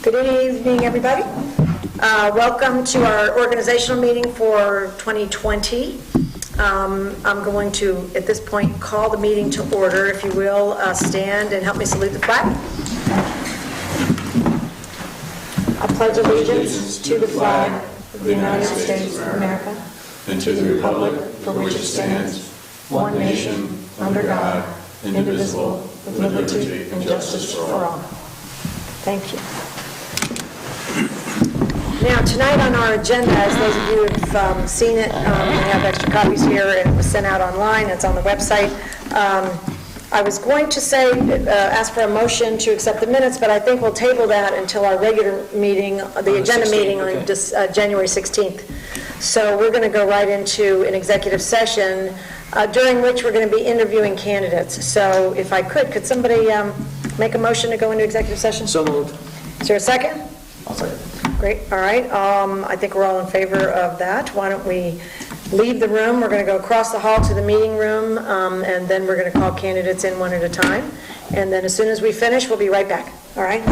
Good evening, everybody. Welcome to our organizational meeting for 2020. I'm going to, at this point, call the meeting to order. If you will, stand and help me salute the flag. I pledge allegiance to the flag of the United States of America and to the republic for which it stands, one nation, under God, indivisible, with liberty and justice for all. Thank you. Now, tonight on our agenda, as those of you who've seen it, we have extra copies here, and it was sent out online. It's on the website. I was going to say, ask for a motion to accept the minutes, but I think we'll table that until our regular meeting, the agenda meeting on January 16th. So we're going to go right into an executive session during which we're going to be interviewing candidates. So if I could somebody make a motion to go into executive session? So moved. Is there a second? I'll second. Great, all right. I think we're all in favor of that. Why don't we leave the room? We're going to go across the hall to the meeting room, and then we're going to call candidates in one at a time. And then as soon as we finish, we'll be right back. All right?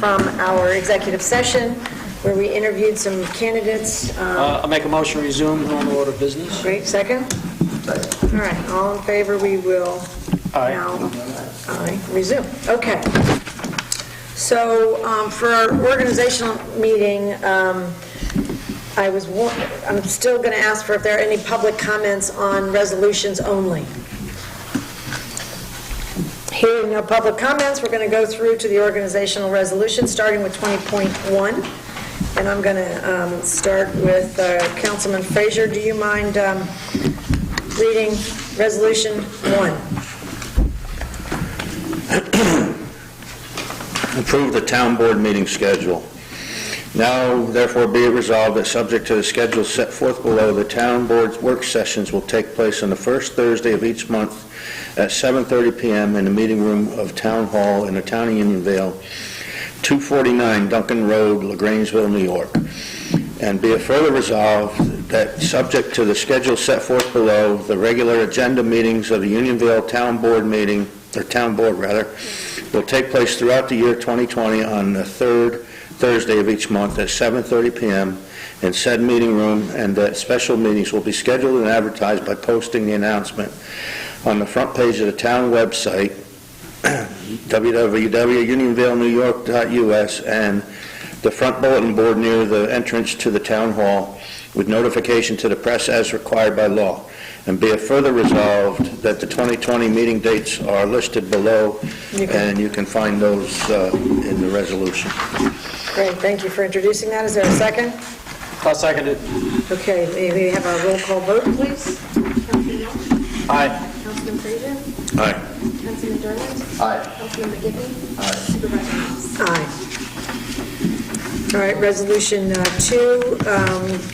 from our executive session where we interviewed some candidates. I'll make a motion to resume normal order of business. Great, second? All right, all in favor, we will Aye. now resume. Okay. So for our organizational meeting, I'm still going to ask for if there are any public comments on resolutions only. Hearing no public comments, we're going to go through to the organizational resolution, starting with 20.1. And I'm going to start with Councilman Frazier. Do you mind reading Resolution 1? Approve the town board meeting schedule. Now, therefore, be it resolved that subject to the schedule set forth below, the town board's work sessions will take place on the first Thursday of each month at 7:30 p.m. in the meeting room of Town Hall in the town of Unionville, 249 Duncan Road, LaGrangeville, New York. And be it further resolved that subject to the schedule set forth below, the regular agenda meetings of the Unionville Town Board meeting, or Town Board rather, will take place throughout the year 2020 on the third Thursday of each month at 7:30 p.m. in said meeting room, and that special meetings will be scheduled and advertised by posting the announcement on the front page of the town website, www.unionvillenewyork.us, and the front bulletin board near the entrance to the town hall, with notification to the press as required by law. And be it further resolved that the 2020 meeting dates are listed below, and you can find those in the resolution. Great, thank you for introducing that. Is there a second? I'll second it. Okay, may we have a roll call vote, please? Councilman Welch? Aye. Councilman Frazier? Aye. Councilman Dermott? Aye. Councilman McGivney? Supervisor Moss? Aye. All right, Resolution 2.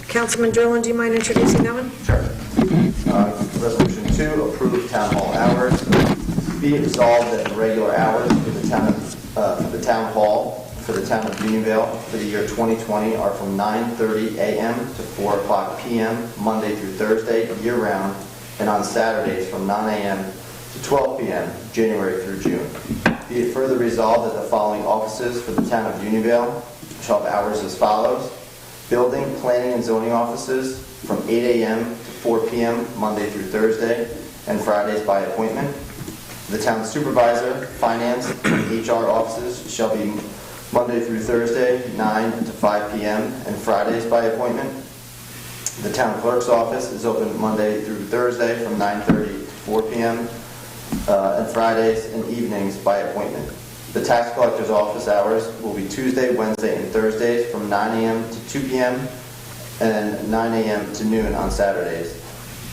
Councilman Derlin, do you mind introducing that one? Sure. Resolution 2, approve town hall hours. Be it resolved that the regular hours for the town hall for the town of Unionville for the year 2020 are from 9:30 a.m. to 4 o'clock p.m. Monday through Thursday, year-round, and on Saturdays from 9 a.m. to 12 p.m. January through June. Be it further resolved that the following offices for the town of Unionville shall have hours as follows: building, planning, and zoning offices from 8 a.m. to 4 p.m. Monday through Thursday, and Fridays by appointment. The town supervisor, finance, and HR offices shall be Monday through Thursday, 9 to 5 p.m., and Fridays by appointment. The town clerk's office is open Monday through Thursday from 9:30 to 4 p.m., and Fridays and evenings by appointment. The tax collector's office hours will be Tuesday, Wednesday, and Thursdays from 9 a.m. to 2 p.m. and 9 a.m. to noon on Saturdays.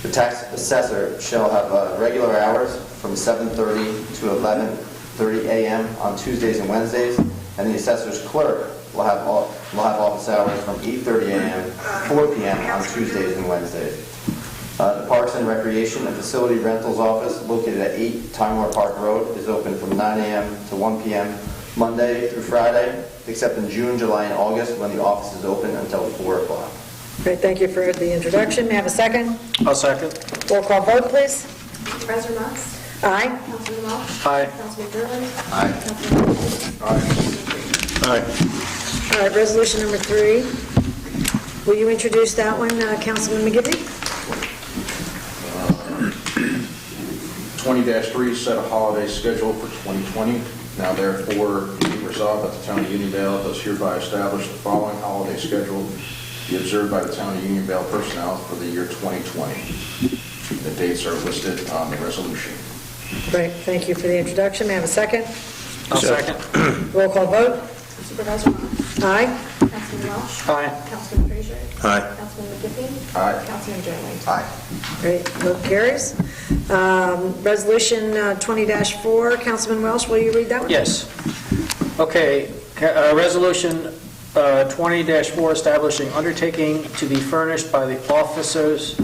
The tax assessor shall have regular hours from 7:30 to 11:30 a.m. on Tuesdays and Wednesdays, and the assessor's clerk will have office hours from 8:30 a.m. to 4 p.m. on Tuesdays and Wednesdays. The Parks and Recreation and Facility Rentals office, located at 8 Timor Park Road, is open from 9 a.m. to 1 p.m. Monday through Friday, except in June, July, and August when the office is open until 4 o'clock. Great, thank you for the introduction. May I have a second? I'll second. Roll call vote, please. Supervisor Moss? Aye. Councilman Welch? Aye. Councilman Dermott? Aye. Councilman McGivney? Aye. All right, resolution number 3. Will you introduce that one, Councilman McGivney? 20-3, set a holiday schedule for 2020. Now therefore, be resolved that the town of Unionville does hereby establish the following holiday schedule to be observed by the town of Unionville personnel for the year 2020. The dates are listed on the resolution. Great, thank you for the introduction. May I have a second? I'll second. Roll call vote. Supervisor Moss? Aye. Councilman Welch? Aye. Councilman Frazier? Aye. Councilman McGivney? Aye. Councilman Dermott? Aye. Great, vote carries. Resolution 20-4, Councilman Welsh, will you read that one? Yes. Okay, Resolution 20-4, establishing undertaking to be furnished by the officers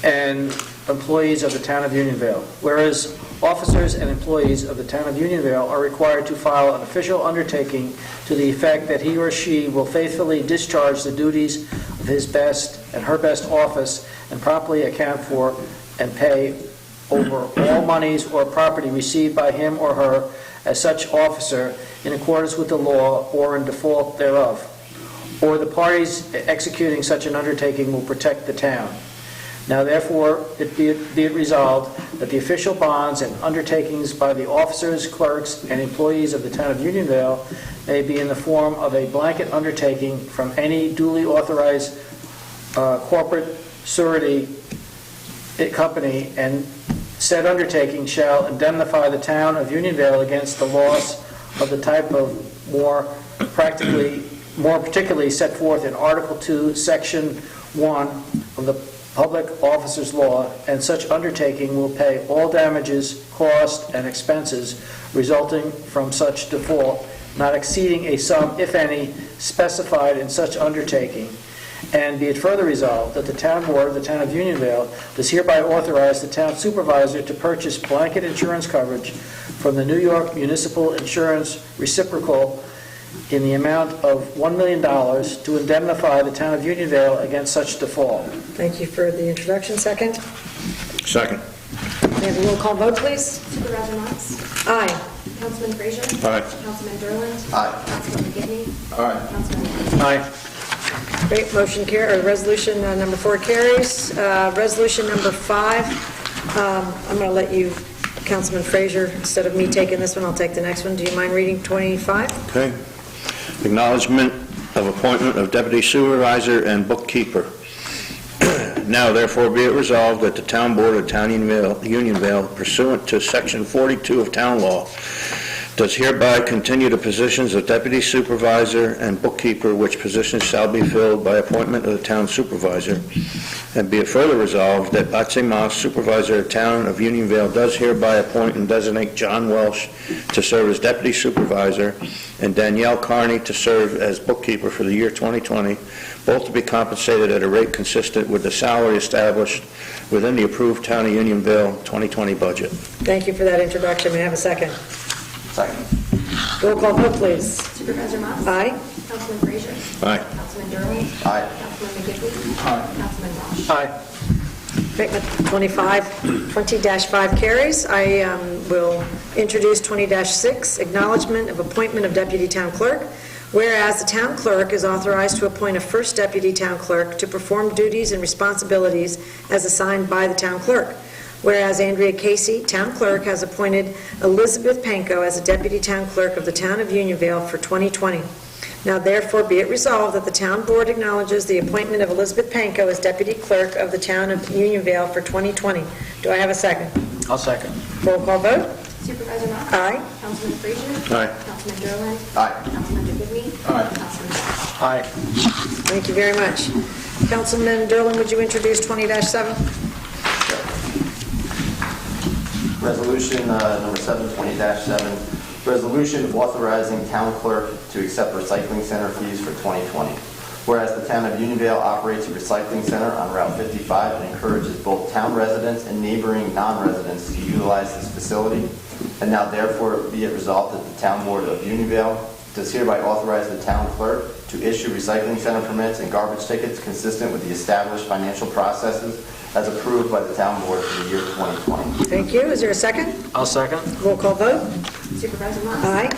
and employees of the town of Unionville. Whereas officers and employees of the town of Unionville are required to file an official undertaking to the effect that he or she will faithfully discharge the duties of his best and her best office and promptly account for and pay over all monies or property received by him or her as such officer in accordance with the law or in default thereof, or the parties executing such an undertaking will protect the town. Now therefore, be it resolved that the official bonds and undertakings by the officers, clerks, and employees of the town of Unionville may be in the form of a blanket undertaking from any duly authorized corporate surety company, and said undertaking shall indemnify the town of Unionville against the loss of the type of more particularly set forth in Article 2, Section 1 of the Public Officers Law, and such undertaking will pay all damages, costs, and expenses resulting from such default, not exceeding a sum, if any, specified in such undertaking. And be it further resolved that the town board of the town of Unionville does hereby authorize the town supervisor to purchase blanket insurance coverage from the New York Municipal Insurance Reciprocal in the amount of $1 million to indemnify the town of Unionville against such default. Thank you for the introduction. Second? Second. May I have a roll call vote, please? Supervisor Motz? Aye. Councilman Frazier? Aye. Councilman Derland? Aye. Councilman McGivney? Aye. Councilman McGivney? Aye. Great, resolution number 4 carries. Resolution number 5, I'm going to let you, Councilman Frazier, instead of me taking this one, I'll take the next one. Do you mind reading 25? Okay. Acknowledgement of appointment of deputy supervisor and bookkeeper. Now therefore be it resolved that the town board of town Unionville pursuant to section 42 of town law does hereby continue the positions of deputy supervisor and bookkeeper, which positions shall be filled by appointment of the town supervisor. And be it further resolved that Patsy Moss, supervisor of town of Unionville, does hereby appoint and designate John Welsh to serve as deputy supervisor and Danielle Carney to serve as bookkeeper for the year 2020, both to be compensated at a rate consistent with the salary established within the approved town of Unionville 2020 budget. Thank you for that introduction. May I have a second? Second. Roll call vote, please. Supervisor Motz? Aye. Councilman Frazier? Aye. Councilman Derland? Aye. Councilman McGivney? Councilman Welsh? Aye. Great, 20-5 carries. I will introduce 20-6, acknowledgement of appointment of deputy town clerk. Whereas the town clerk is authorized to appoint a first deputy town clerk to perform duties and responsibilities as assigned by the town clerk. Whereas Andrea Casey, town clerk, has appointed Elizabeth Panko as a deputy town clerk of the town of Unionville for 2020. Now therefore be it resolved that the town board acknowledges the appointment of Elizabeth Panko as deputy clerk of the town of Unionville for 2020. Do I have a second? I'll second. Roll call vote? Supervisor Motz? Aye. Councilman Frazier? Aye. Councilman Derland? Aye. Councilman McGivney? Aye. Councilman Welsh? Aye. Thank you very much. Councilman Derlin, would you introduce 20-7? Resolution number 720-7, resolution authorizing town clerk to accept recycling center fees for 2020. Whereas the town of Unionville operates a recycling center on Route 55 and encourages both town residents and neighboring non-residents to utilize this facility. And now therefore be it resolved that the town board of Unionville does hereby authorize the town clerk to issue recycling center permits and garbage tickets consistent with the established financial processes as approved by the town board for the year 2020. Thank you. Is there a second? I'll second. Roll call vote? Supervisor Motz? Aye.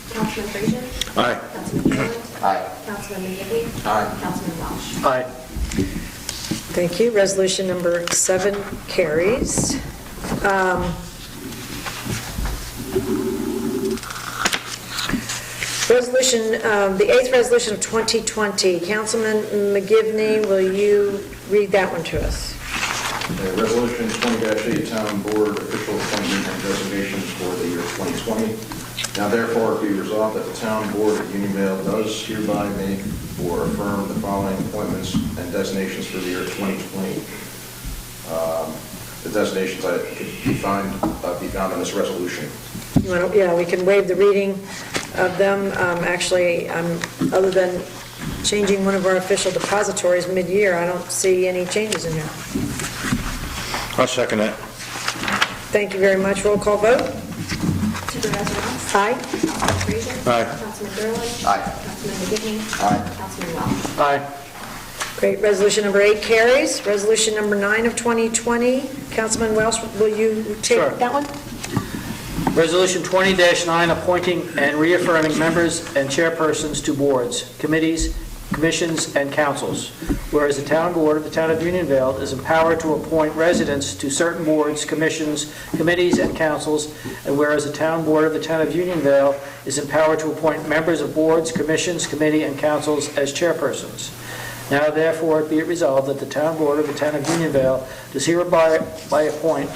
Councilman Frazier? Aye. Councilman Derland? Aye. Councilman McGivney? Aye. Councilman Welsh? Aye. Thank you. Resolution number 7 carries. The 8th resolution of 2020. Councilman McGivney, will you read that one to us? Resolution 20-8, Town Board official appointment and designations for the year 2020. Now therefore be resolved that the Town Board of Unionville does hereby make or affirm the following appointments and designations for the year 2020. The designations that could be found in this resolution. You want to, yeah, we can waive the reading of them. Actually, other than changing one of our official depositories mid-year, I don't see any changes in here. I'll second that. Thank you very much. Roll call vote? Supervisor Motz? Aye. Councilman Frazier? Aye. Councilman Derland? Aye. Councilman McGivney? Aye. Councilman Welsh? Aye. Great. Resolution number 8 carries. Resolution number 9 of 2020. Councilman Welsh, will you Sure. take that one? Resolution 20-9, appointing and reaffirming members and chairpersons to boards, committees, commissions, and councils. Whereas the town board of the town of Unionville is empowered to appoint residents to certain boards, commissions, committees, and councils, and whereas the town board of the town of Unionville is empowered to appoint members of boards, commissions, committee, and councils as chairpersons. Now therefore be it resolved that the town board of the town of Unionville does hereby appoint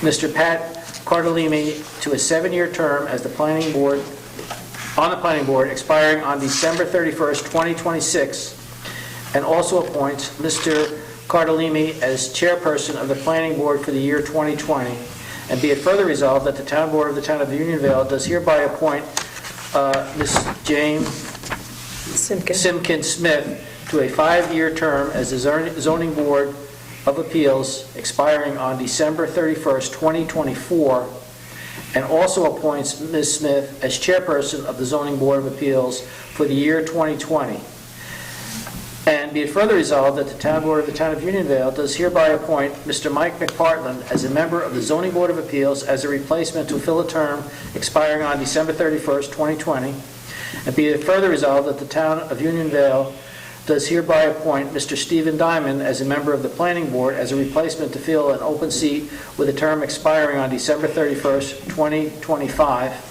Mr. Pat Cardellini to a 7-year term as the planning board, on the planning board, expiring on December 31st, 2026, and also appoints Mr. Cardellini as chairperson of the planning board for the year 2020. And be it further resolved that the town board of the town of Unionville does hereby appoint Ms. Jane Simpkins Smith to a 5-year term as the zoning board of appeals expiring on December 31st, 2024, and also appoints Ms. Smith as chairperson of the zoning board of appeals for the year 2020. And be it further resolved that the town board of the town of Unionville does hereby appoint Mr. Mike McPartland as a member of the zoning board of appeals as a replacement to fill a term expiring on December 31st, 2020. And be it further resolved that the town of Unionville does hereby appoint Mr. Stephen Diamond as a member of the planning board as a replacement to fill an open seat with a term expiring on December 31st, 2025.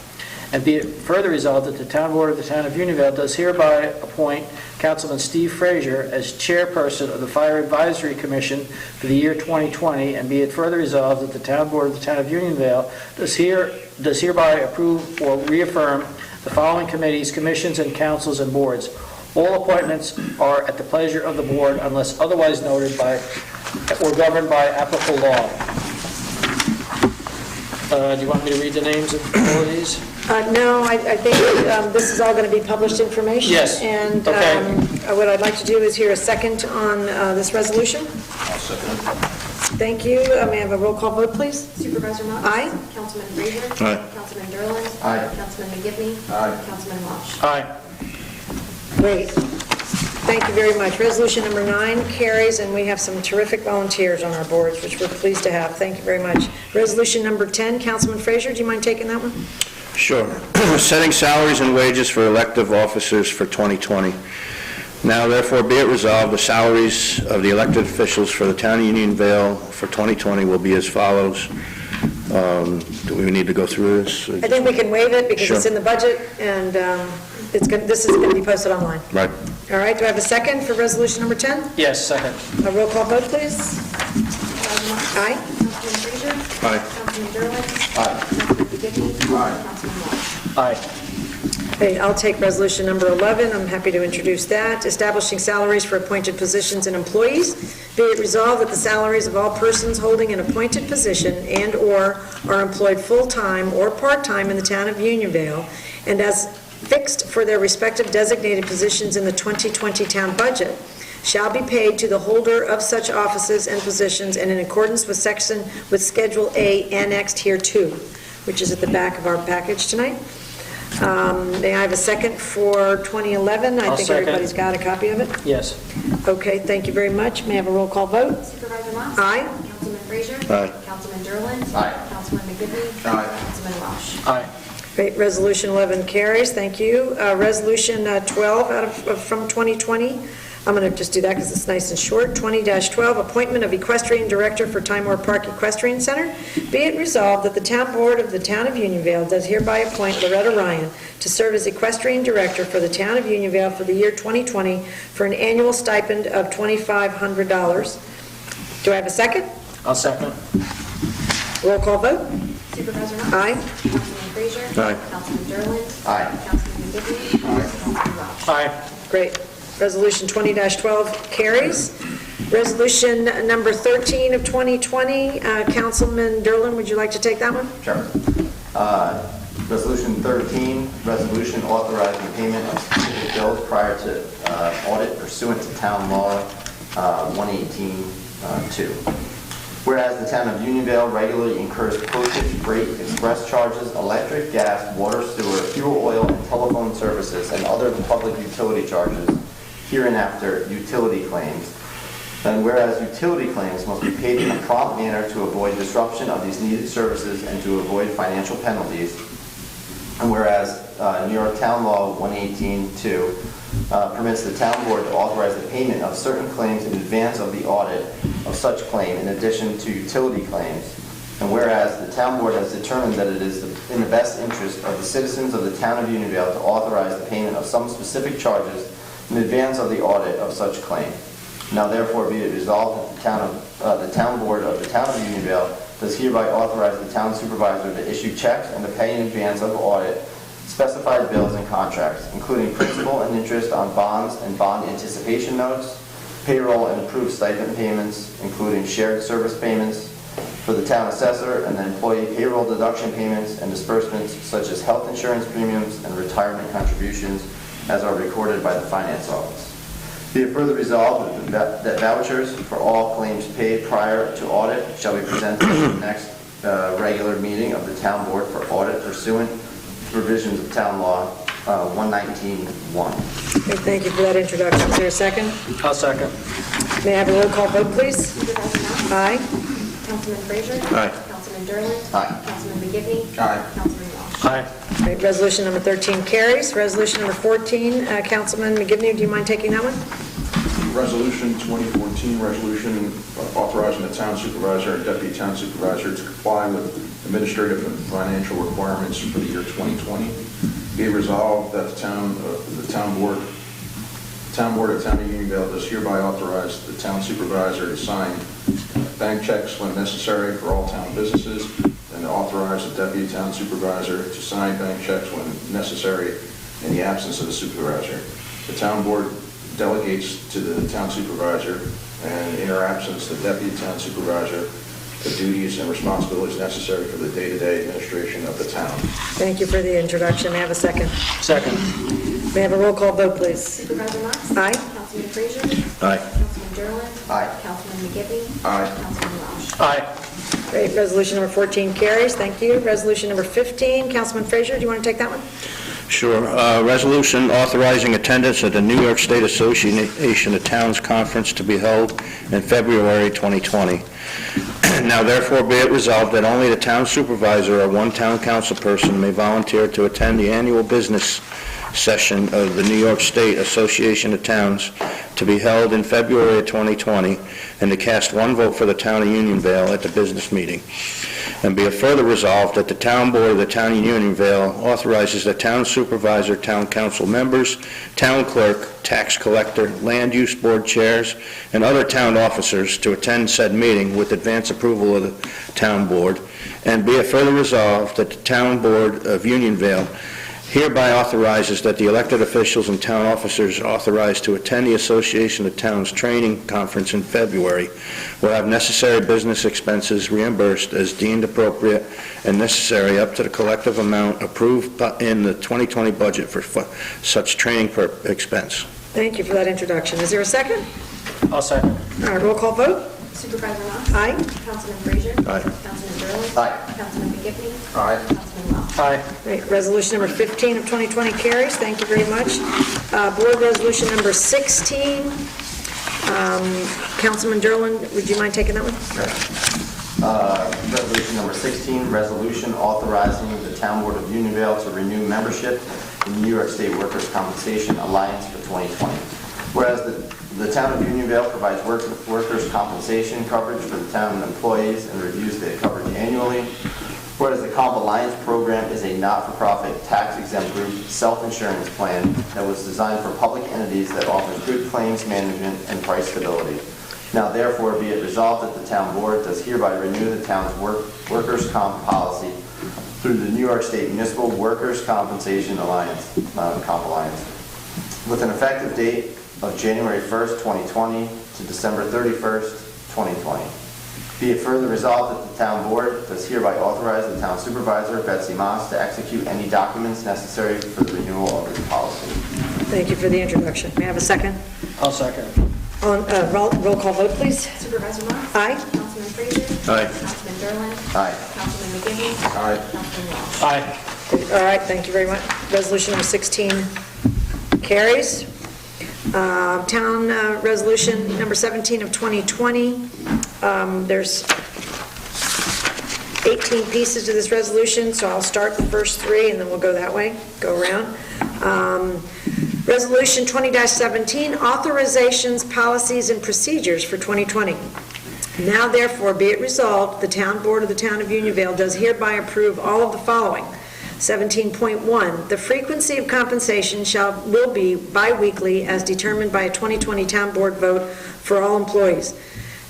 And be it further resolved that the town board of the town of Unionville does hereby appoint Councilman Steve Frazier as chairperson of the Fire Advisory Commission for the year 2020. And be it further resolved that the town board of the town of Unionville does hereby approve or reaffirm the following committees, commissions, and councils and boards. All appointments are at the pleasure of the board unless otherwise noted by or governed by applicable law. Do you want me to read the names of all of these? No, I think this is all going to be published information. Yes. And Okay. what I'd like to do is hear a second on this resolution. I'll second it. Thank you. May I have a roll call vote, please? Supervisor Mott? Aye. Councilman Frazier? Aye. Councilman Derlin? Aye. Councilman McGivney? Aye. Councilman Welsh? Aye. Great. Thank you very much. Resolution number 9 carries, and we have some terrific volunteers on our boards, which we're pleased to have. Thank you very much. Resolution number 10, Councilman Frazier, do you mind taking that one? Sure. Setting salaries and wages for elective officers for 2020. Now therefore be it resolved, the salaries of the elected officials for the town of Unionville for 2020 will be as follows. Do we need to go through this? I think we can waive it because it's Sure. in the budget, and this is going to be posted online. Right. All right, do I have a second for resolution number 10? Yes, second. A roll call vote, please. Supervisor Mott? Aye. Councilman Frazier? Aye. Councilman Derlin? Aye. Councilman McGivney? Aye. Councilman Welsh? Aye. Okay, I'll take resolution number 11. I'm happy to introduce that. Establishing salaries for appointed positions and employees. Be it resolved that the salaries of all persons holding an appointed position and/or are employed full-time or part-time in the town of Unionville, and as fixed for their respective designated positions in the 2020 town budget, shall be paid to the holder of such offices and positions and in accordance with Schedule A annexed here too, which is at the back of our package tonight. May I have a second for 2011? I I'll think second. everybody's got a copy of it. Yes. Okay, thank you very much. May I have a roll call vote? Supervisor Mott? Aye. Councilman Frazier? Aye. Councilman Derlin? Aye. Councilman McGivney? Aye. Councilman Welsh? Aye. Great, Resolution 11 carries, thank you. Resolution 12 from 2020, I'm going to just do that because it's nice and short. 20-12, appointment of equestrian director for Timor Park Equestrian Center. Be it resolved that the town board of the town of Unionville does hereby appoint Loretta Ryan to serve as equestrian director for the town of Unionville for the year 2020 for an annual stipend of $2,500. Do I have a second? I'll second. Roll call vote? Supervisor Mott? Aye. Councilman Frazier? Aye. Councilman Derlin? Aye. Councilman McGivney? Councilman Welsh? Aye. Great. Resolution 20-12 carries. Resolution number 13 of 2020, Councilman Derlin, would you like to take that one? Sure. Resolution 13, resolution authorizing payment of specific bills prior to audit pursuant to Town Law 118-2. Whereas the town of Unionville regularly incurs postage, freight, express charges, electric, gas, water, sewer, fuel, oil, and telephone services, and other public utility charges hereinafter utility claims. And whereas utility claims must be paid in a prompt manner to avoid disruption of these needed services and to avoid financial penalties. And whereas New York Town Law 118-2 permits the town board to authorize the payment of certain claims in advance of the audit of such claim in addition to utility claims. And whereas the town board has determined that it is in the best interest of the citizens of the town of Unionville to authorize the payment of some specific charges in advance of the audit of such claim. Now therefore be it resolved that the town board of the town of Unionville does hereby authorize the town supervisor to issue checks and to pay in advance of audit specified bills and contracts, including principal and interest on bonds and bond anticipation notes, payroll and approved stipend payments, including shared service payments for the town assessor, and the employee payroll deduction payments and disbursements such as health insurance premiums and retirement contributions as are recorded by the finance office. Be it further resolved that vouchers for all claims paid prior to audit shall be presented at the next regular meeting of the town board for audit pursuant to provisions of town law 119-1. Okay, thank you for that introduction. Is there a second? I'll second. May I have a roll call vote, please? Supervisor Knox? Aye. Councilman Frazier? Aye. Councilman Derlin? Aye. Councilman McGivney? Aye. Councilman Welch? Aye. Great. Resolution number 13 carries. Resolution number 14, Councilman McGivney, do you mind taking that one? Resolution 2014, resolution authorizing the town supervisor and deputy town supervisor to comply with administrative and financial requirements for the year 2020. Be it resolved that the town board of Town of Unionville does hereby authorize the town supervisor to sign bank checks when necessary for all town businesses, and to authorize the deputy town supervisor to sign bank checks when necessary in the absence of the supervisor. The town board delegates to the town supervisor, and in her absence, the deputy town supervisor, the duties and responsibilities necessary for the day-to-day administration of the town. Thank you for the introduction. May I have a second? Second. May I have a roll call vote, please? Supervisor Knox? Aye. Councilman Frazier? Aye. Councilman Derlin? Aye. Councilman McGivney? Aye. Councilman Welch? Aye. Great. Resolution number 14 carries. Thank you. Resolution number 15, Councilman Frazier, do you want to take that one? Sure. Resolution authorizing attendance at the New York State Association of Towns Conference to be held in February 2020. Now therefore be it resolved that only the town supervisor or one town council person may volunteer to attend the annual business session of the New York State Association of Towns to be held in February of 2020, and to cast one vote for the town of Unionville at the business meeting. And be it further resolved that the town board of the town of Unionville authorizes the town supervisor, town council members, town clerk, tax collector, land use board chairs, and other town officers to attend said meeting with advance approval of the town board. And be it further resolved that the town board of Unionville hereby authorizes that the elected officials and town officers authorized to attend the Association of Towns Training Conference in February will have necessary business expenses reimbursed as deemed appropriate and necessary up to the collective amount approved in the 2020 budget for such training expense. Thank you for that introduction. Is there a second? I'll second. All right, roll call vote? Supervisor Knox? Aye. Councilman Frazier? Aye. Councilman Derlin? Aye. Councilman McGivney? Aye. Councilman Welch? Aye. Great. Resolution number 15 of 2020 carries. Thank you very much. Board Resolution number 16. Councilman Derlin, would you mind taking that one? Resolution number 16, resolution authorizing the town board of Unionville to renew membership in the New York State Workers' Compensation Alliance for 2020. Whereas the town of Unionville provides workers' compensation coverage for the town employees and reviews the coverage annually. Whereas the Comp Alliance program is a not-for-profit, tax-exempt group self-insurance plan that was designed for public entities that offers good claims management and price stability. Now therefore be it resolved that the town board does hereby renew the town's workers' comp policy through the New York State Municipal Workers' Compensation Alliance, Comp Alliance, with an effective date of January 1st, 2020 to December 31st, 2020. Be it further resolved that the town board does hereby authorize the town supervisor, Betsy Moss, to execute any documents necessary for the renewal of this policy. Thank you for the introduction. May I have a second? I'll second. Roll call vote, please. Supervisor Knox? Aye. Councilman Frazier? Aye. Councilman Derlin? Aye. Councilman McGivney? Aye. Councilman Welch? Aye. All right, thank you very much. Resolution number 16 carries. Town Resolution number 17 of 2020. There's 18 pieces to this resolution, so I'll start the first three, and then we'll go that way, go around. Resolution 20-17, authorizations, policies, and procedures for 2020. Now therefore be it resolved, the Town Board of the Town of Unionville does hereby approve all of the following. 17.1, the frequency of compensation will be bi-weekly as determined by a 2020 Town Board vote for all employees.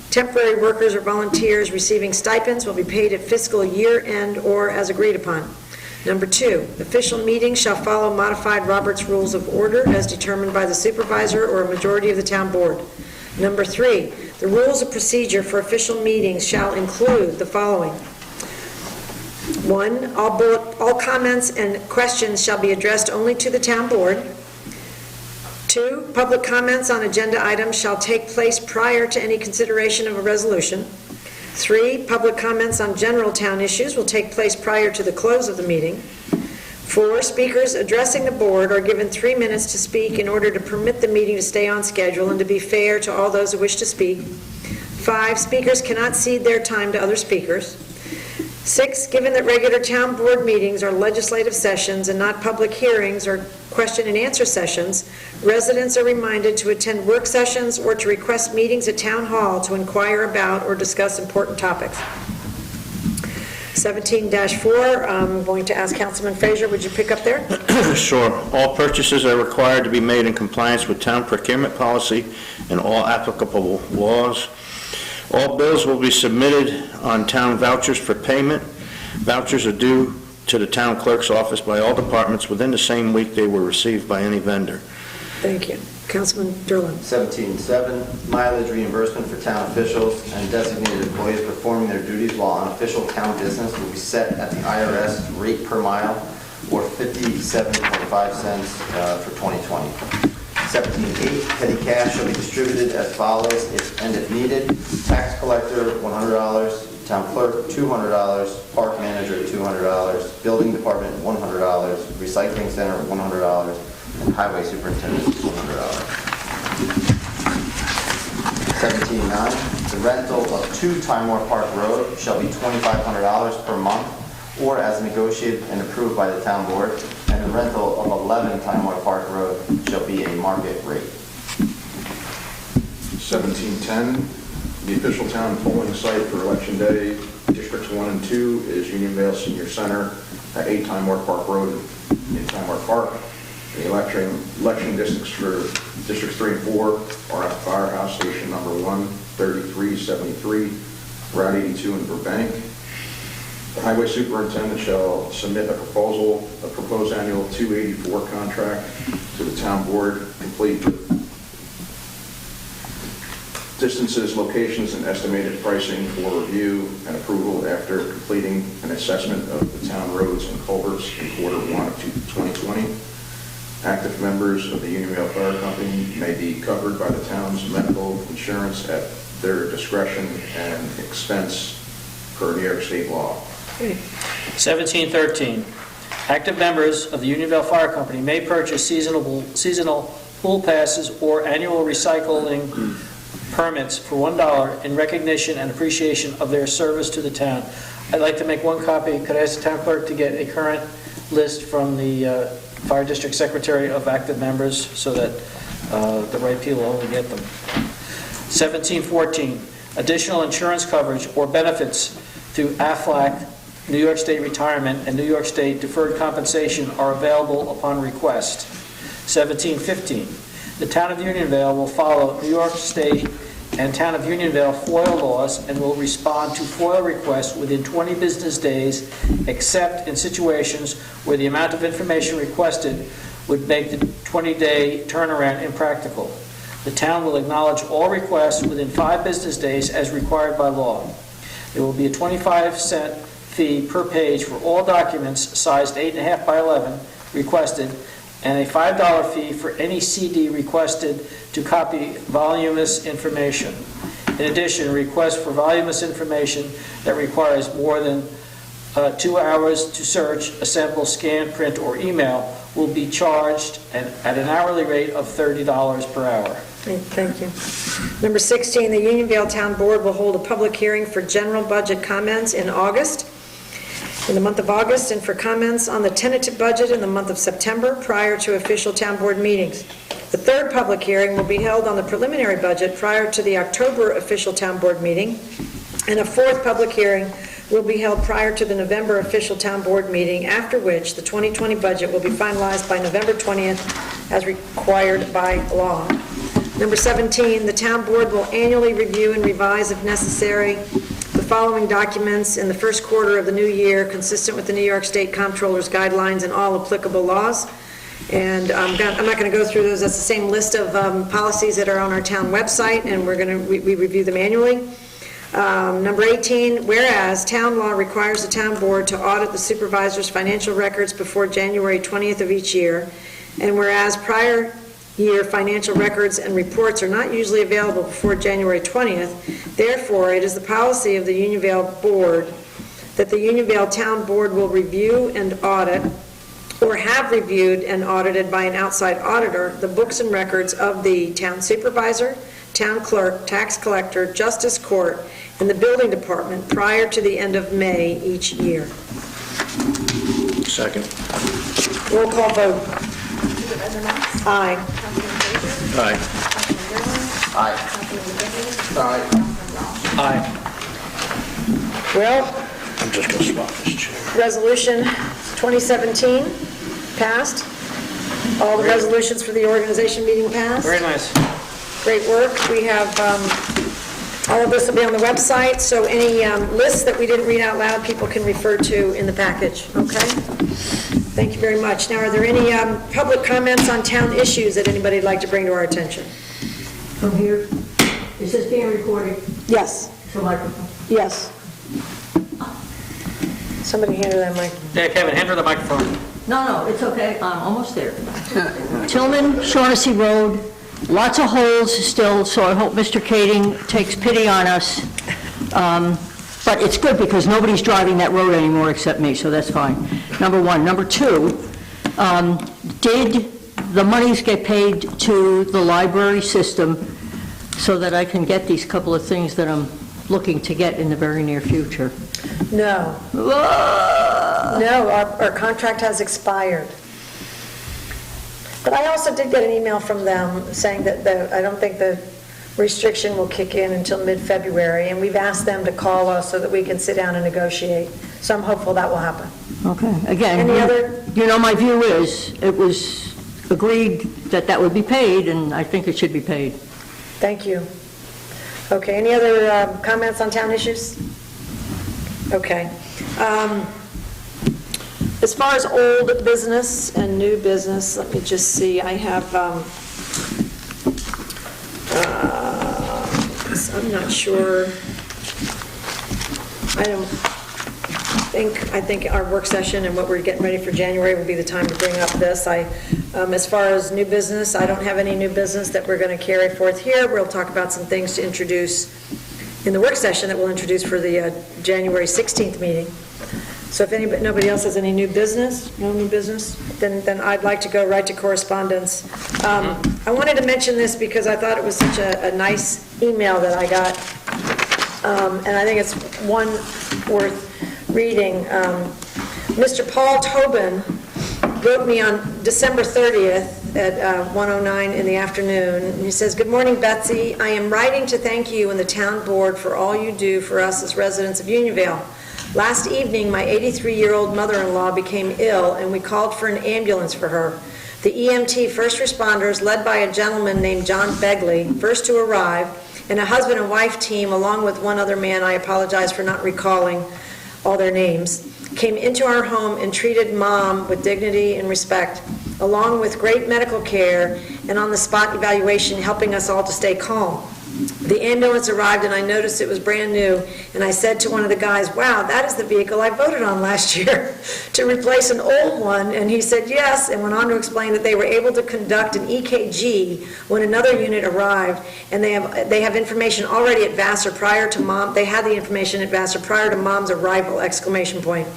Temporary workers or volunteers receiving stipends will be paid at fiscal year end or as agreed upon. Number 2, official meetings shall follow modified Robert's Rules of Order as determined by the supervisor or a majority of the Town Board. Number 3, the rules of procedure for official meetings shall include the following. 1, all comments and questions shall be addressed only to the Town Board. 2, public comments on agenda items shall take place prior to any consideration of a resolution. 3, public comments on general town issues will take place prior to the close of the meeting. 4, speakers addressing the board are given 3 minutes to speak in order to permit the meeting to stay on schedule and to be fair to all those who wish to speak. 5, speakers cannot cede their time to other speakers. 6, given that regular town board meetings are legislative sessions and not public hearings or question and answer sessions, residents are reminded to attend work sessions or to request meetings at town hall to inquire about or discuss important topics. 17-4, I'm going to ask Councilman Frazier, would you pick up there? Sure. All purchases are required to be made in compliance with town procurement policy and all applicable laws. All bills will be submitted on town vouchers for payment. Vouchers are due to the town clerk's office by all departments within the same week they were received by any vendor. Thank you. Councilman Derlin. 17.7, mileage reimbursement for town officials and designated employees performing their duties while on official town business will be set at the IRS rate per mile, or 57.5 cents for 2020. 17.8, petty cash shall be distributed as follows and if needed. Tax collector, $100. Town clerk, $200. Park manager, $200. Building department, $100. Recycling center, $100. And highway superintendent, $100. 17.9, the rental of 2 Timor Park Road shall be $2,500 per month, or as negotiated and approved by the town board, and the rental of 11 Timor Park Road shall be a market rate. 1710, the official town polling site for Election Day, Districts 1 and 2 is Unionville Senior Center at 8 Timor Park Road in Timor Park. The election districts for Districts 3 and 4 are at Firehouse Station number 1, 3373, Route 82 in Burbank. The highway superintendent shall submit a proposed annual 284 contract to the town board, complete with distances, locations, and estimated pricing for review and approval after completing an assessment of the town roads and culverts in Q1 of 2020. Active members of the Unionville Fire Company may be covered by the town's medical insurance at their discretion and expense per New York State law. 1713, active members of the Unionville Fire Company may purchase seasonal pool passes or annual recycling permits for $1 in recognition and appreciation of their service to the town. I'd like to make one copy. Could I ask the town clerk to get a current list from the Fire District Secretary of active members so that the right people only get them? 1714, additional insurance coverage or benefits through AFLAC, New York State Retirement, and New York State Deferred Compensation are available upon request. 1715, the Town of Unionville will follow New York State and Town of Unionville FOIL laws and will respond to FOIL requests within 20 business days, except in situations where the amount of information requested would make the 20-day turnaround impractical. The town will acknowledge all requests within 5 business days as required by law. There will be a 25-cent fee per page for all documents sized 8.5 by 11 requested, and a $5 fee for any CD requested to copy voluminous information. In addition, requests for voluminous information that requires more than 2 hours to search, assemble, scan, print, or email will be charged at an hourly rate of $30 per hour. Thank you. Number 16, the Unionville Town Board will hold a public hearing for general budget comments in August, in the month of August, and for comments on the tentative budget in the month of September prior to official town board meetings. The third public hearing will be held on the preliminary budget prior to the October official town board meeting, and a fourth public hearing will be held prior to the November official town board meeting, after which the 2020 budget will be finalized by November 20th as required by law. Number 17, the town board will annually review and revise, if necessary, the following documents in the first quarter of the new year, consistent with the New York State Comptroller's guidelines and all applicable laws. And I'm not going to go through those. That's the same list of policies that are on our town website, and we review them annually. Number 18, whereas town law requires the town board to audit the supervisor's financial records before January 20th of each year, and whereas prior year financial records and reports are not usually available before January 20th, therefore, it is the policy of the Unionville Board that the Unionville Town Board will review and audit, or have reviewed and audited by an outside auditor, the books and records of the town supervisor, town clerk, tax collector, justice court, and the building department prior to the end of May each year. Second. Roll call vote. Supervisor Marks? Aye. Councilman Frazier? Aye. Councilman Gerlin? Aye. Councilman McGivney? Aye. Councilman Walsh? Aye. Well, I'm just going to swap this chair. Resolution 2017 passed. All the resolutions for the organization meeting passed. Very nice. Great work. We have, all of this will be on the website, so any lists that we didn't read out loud, people can refer to in the package, okay? Thank you very much. Now, are there any public comments on town issues that anybody would like to bring to our attention? From here, is this being recorded? Yes, So microphone. yes. Somebody hand her that mic. Yeah, Kevin, hand her the microphone. No, it's okay, I'm almost there. Tillman, Shaughnessy Road, lots of holes still, so I hope Mr. Kading takes pity on us. But it's good because nobody's driving that road anymore except me, so that's fine. Number one. Number two, did the monies get paid to the library system so that I can get these couple of things that I'm looking to get in the very near future? No, Ah! no, our contract has expired. But I also did get an email from them saying that I don't think the restriction will kick in until mid-February, and we've asked them to call us so that we can sit down and negotiate. So I'm hopeful that will happen. Okay, again, Any other- you know, my view is, it was agreed that that would be paid, and I think it should be paid. Thank you. Okay, any other comments on town issues? Okay. As far as old business and new business, let me just see, I have, I'm not sure, I think our work session and what we're getting ready for January will be the time to bring up this. As far as new business, I don't have any new business that we're going to carry forth here. We'll talk about some things to introduce in the work session that we'll introduce for the January 16th meeting. So if nobody else has any new business, then I'd like to go right to correspondence. I wanted to mention this because I thought it was such a nice email that I got, and I think it's one worth reading. Mr. Paul Tobin wrote me on December 30th at 1:09 in the afternoon. And he says, "Good morning, Betsy. I am writing to thank you and the town board for all you do for us as residents of Unionville. Last evening, my 83-year-old mother-in-law became ill, and we called for an ambulance for her. The EMT first responders, led by a gentleman named John Begley, first to arrive, and a husband and wife team, along with one other man, I apologize for not recalling all their names, came into our home and treated Mom with dignity and respect, along with great medical care and on-the-spot evaluation, helping us all to stay calm. the ambulance arrived and I noticed it was brand new, and I said to one of the guys, wow, that is the vehicle I voted on last year to replace an old one, and he said yes, and went on to explain that they were able to conduct an EKG when another unit arrived, and they have information already at Vassar prior to Mom, they had the information at Vassar prior to Mom's arrival, exclamation point.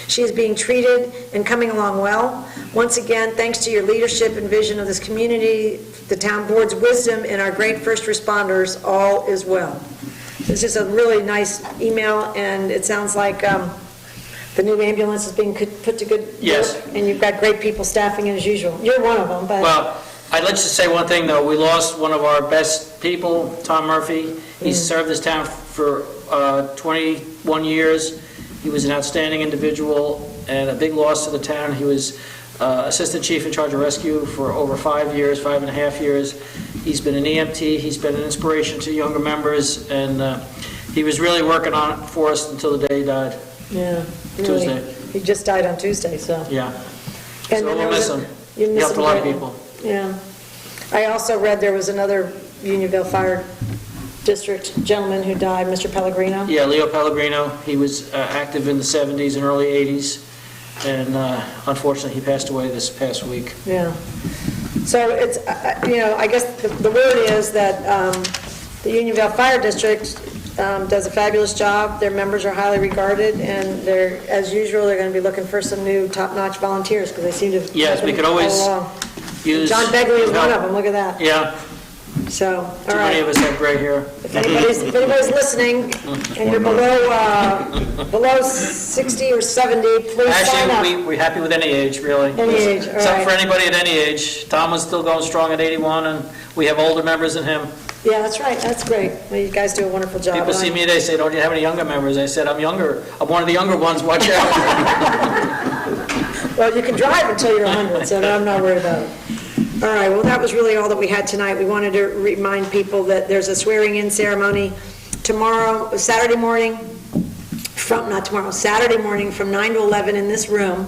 She is being treated and coming along well. Once again, thanks to your leadership and vision of this community, the town board's wisdom, and our great first responders, all is well. This is a really nice email, and it sounds like the new ambulance is being put to good work. Yes. And you've got great people staffing it as usual. You're one of them, but... Well, I'd like to say one thing, though. We lost one of our best people, Tom Murphy. He's served this town for 21 years. He was an outstanding individual and a big loss to the town. He was assistant chief in charge of rescue for over 5 years, 5.5 years. He's been an EMT. He's been an inspiration to younger members, and he was really working on it for us until the day he died. Yeah, really. Tuesday. He just died on Tuesday, so... Yeah. And So then we'll there was miss a- him. You He miss helped him a lot of greatly. people. Yeah. I also read there was another Unionville Fire District gentleman who died, Mr. Pellegrino. Yeah, Leo Pellegrino. He was active in the 70s and early 80s, and unfortunately, he passed away this past week. Yeah. So it's, I guess the word is that the Unionville Fire District does a fabulous job. Their members are highly regarded, and they're, as usual, they're going to be looking for some new top-notch volunteers, because they seem to... Yes, we could always use... John Begley is one help. of them, look at that. Yeah, So, all too many of right. us have gray hair. If anybody's listening, and you're below 60 or 70, please sign up. Actually, we're happy with any age, really. Any age, all Except right. for anybody at any age. Tom was still going strong at 81, and we have older members than him. Yeah, that's right, that's great. Well, you guys do a wonderful job. People see me, they say, don't you have any younger members? I said, I'm younger. I'm one of the younger ones, watch out. Well, you can drive until you're 100, so I'm not worried about it. All right, well, that was really all that we had tonight. We wanted to remind people that there's a swearing-in ceremony tomorrow, Saturday morning, Saturday morning from 9 to 11 in this room.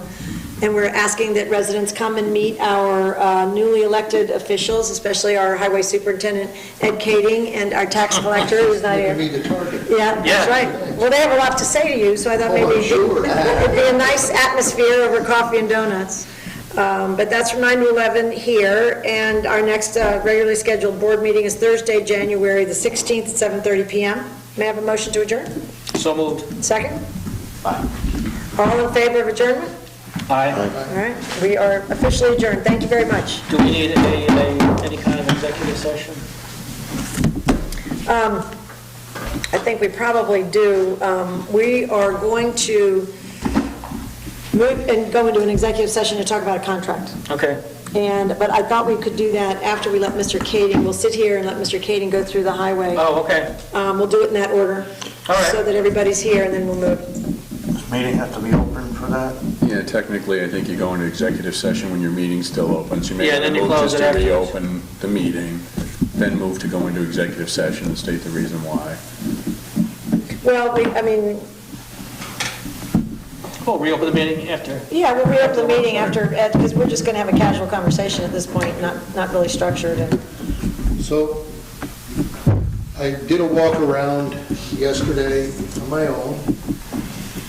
And we're asking that residents come and meet our newly elected officials, especially our highway superintendent, Ed Kading, and our tax collector, who's not here. Be the target. Yeah, that's Yeah. right. Well, they have a lot to say to you, so I thought maybe Oh, sure. it'd be a nice atmosphere over coffee and donuts. But that's from 9 to 11 here, and our next regularly scheduled board meeting is Thursday, January the 16th at 7:30 PM. May I have a motion to adjourn? So moved. Second? All in favor of adjournment? Aye. All right, we are officially adjourned. Thank you very much. Do we need any kind of executive session? I think we probably do. We are going to move and go into an executive session to talk about a contract. Okay. But I thought we could do that after we let Mr. Kading, we'll sit here and let Mr. Kading go through the highway. Oh, okay. We'll do it in that order. All right. So that everybody's here, and then we'll move. Does meeting have to be open for that? Yeah, technically, I think you go into executive session when your meeting's still open, so you may Yeah, then you move close just it to afterwards. reopen the meeting, then move to go into executive session and state the reason why. Well, We'll reopen the meeting after. yeah, we'll reopen the meeting after, because we're just going to have a casual conversation at this point, not really structured. So I did a walk around yesterday on my own,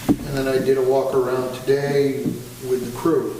and then I did a walk around today with the crew.